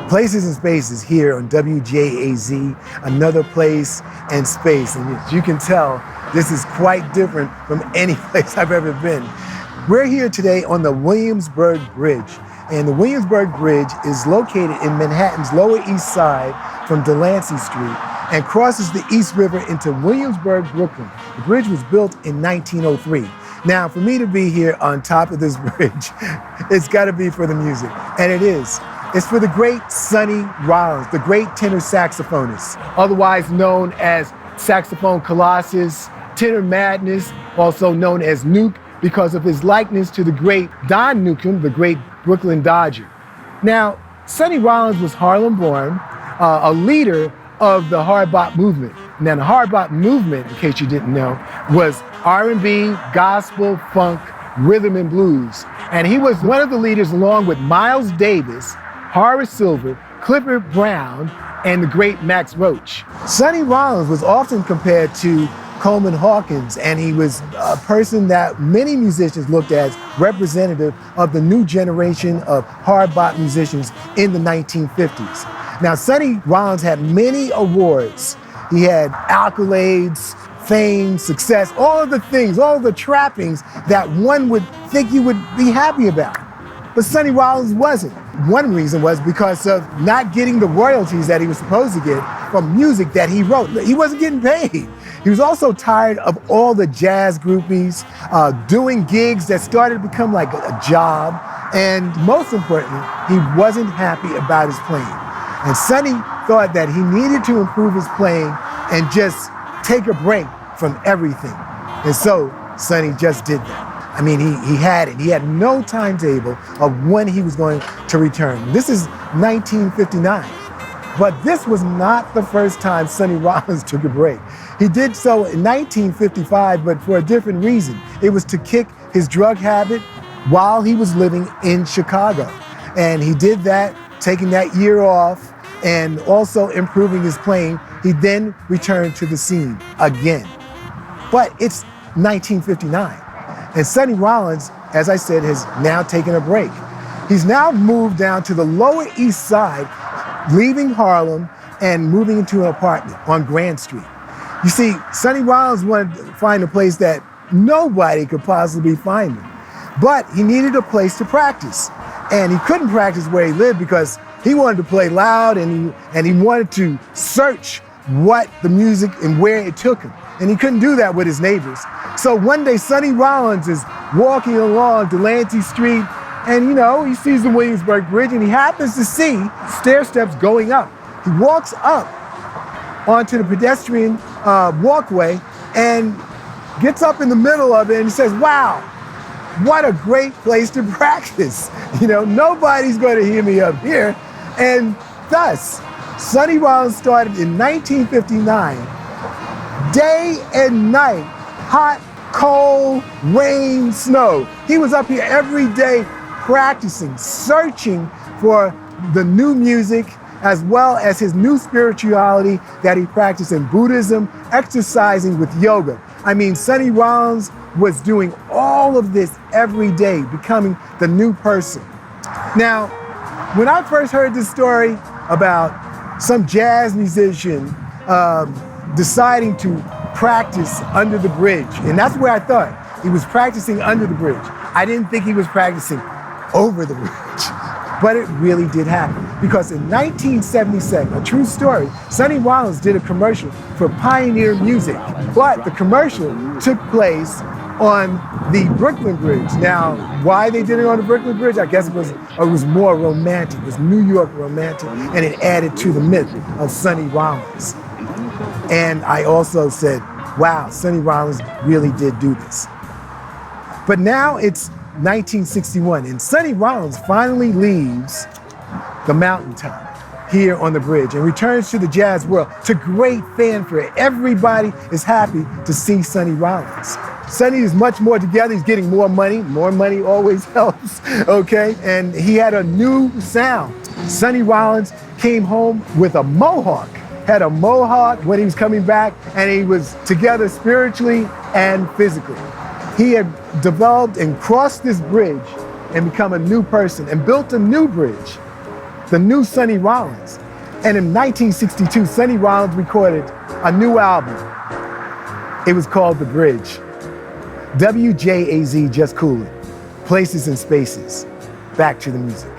Places and Spaces here on WJAZ, another place and space. And as you can tell, this is quite different from any place I've ever been. We're here today on the Williamsburg Bridge. And the Williamsburg Bridge is located in Manhattan's Lower East Side from Delancey Street and crosses the East River into Williamsburg, Brooklyn. The bridge was built in 1903. Now, for me to be here on top of this bridge, it's gotta be for the music, and it is. It's for the great Sonny Rollins, the great tenor saxophonist, otherwise known as Saxophone Colossus, Tenor Madness, also known as Nuke, because of his likeness to the great Don Newcombe, the great Brooklyn Dodger. Now, Sonny Rollins was Harlem-born, a leader of the hard bop movement. Now, the hard bop movement, in case you didn't know, was R&B, gospel, funk, rhythm and blues. And he was one of the leaders along with Miles Davis, Horace Silver, Clifford Brown, and the great Max Roach. Sonny Rollins was often compared to Coleman Hawkins, and he was a person that many musicians looked at as representative of the new generation of hard bop musicians in the 1950s. Now, Sonny Rollins had many awards. He had accolades, fame, success, all of the things, all of the trappings that one would think you would be happy about. But Sonny Rollins wasn't. One reason was because of not getting the royalties that he was supposed to get from music that he wrote. He wasn't getting paid. He was also tired of all the jazz groupies, doing gigs that started to become like a job. And most importantly, he wasn't happy about his playing. And Sonny thought that he needed to improve his playing and just take a break from everything. And so Sonny just did that. I mean, he had it. He had no timetable of when he was going to return. This is 1959. But this was not the first time Sonny Rollins took a break. He did so in 1955, but for a different reason. It was to kick his drug habit while he was living in Chicago. And he did that, taking that year off and also improving his playing. He then returned to the scene again. But it's 1959. And Sonny Rollins, as I said, has now taken a break. He's now moved down to the Lower East Side, leaving Harlem and moving into an apartment on Grand Street. You see, Sonny Rollins wanted to find a place that nobody could possibly find him. But he needed a place to practice. And he couldn't practice where he lived because he wanted to play loud and he wanted to search what the music and where it took him. And he couldn't do that with his neighbors. So one day, Sonny Rollins is walking along Delancey Street and, he sees the Williamsburg Bridge and he happens to see stair steps going up. He walks up onto the pedestrian walkway and gets up in the middle of it and he says, wow, what a great place to practice. Nobody's going to hear me up here. And thus, Sonny Rollins started in 1959, day and night, hot, cold, rain, snow. He was up here every day practicing, searching for the new music as well as his new spirituality that he practiced in Buddhism, exercising with yoga. I mean, Sonny Rollins was doing all of this every day, becoming the new person. Now, when I first heard this story about some jazz musician deciding to practice under the bridge, and that's where I thought he was practicing under the bridge. I didn't think he was practicing over the bridge, but it really did happen. Because in 1977, a true story, Sonny Rollins did a commercial for Pioneer Music, but the commercial took place on the Brooklyn Bridge. Now, why they did it on the Brooklyn Bridge? I guess it was more romantic. It was New York romantic, and it added to the myth of Sonny Rollins. And I also said, wow, Sonny Rollins really did do this. But now it's 1961, and Sonny Rollins finally leaves the mountaintop here on the bridge and returns to the jazz world to great fanfare. Everybody is happy to see Sonny Rollins. Sonny is much more together. He's getting more money. More money always helps, okay? And he had a new sound. Sonny Rollins came home with a mohawk, had a mohawk when he was coming back, and he was together spiritually and physically. He had developed and crossed this bridge and become a new person and built a new bridge. the new Sonny Rollins. And in 1962, Sonny Rollins recorded a new album. It was called The Bridge. WJAZ, just coolin'. Places and spaces. Back to the music.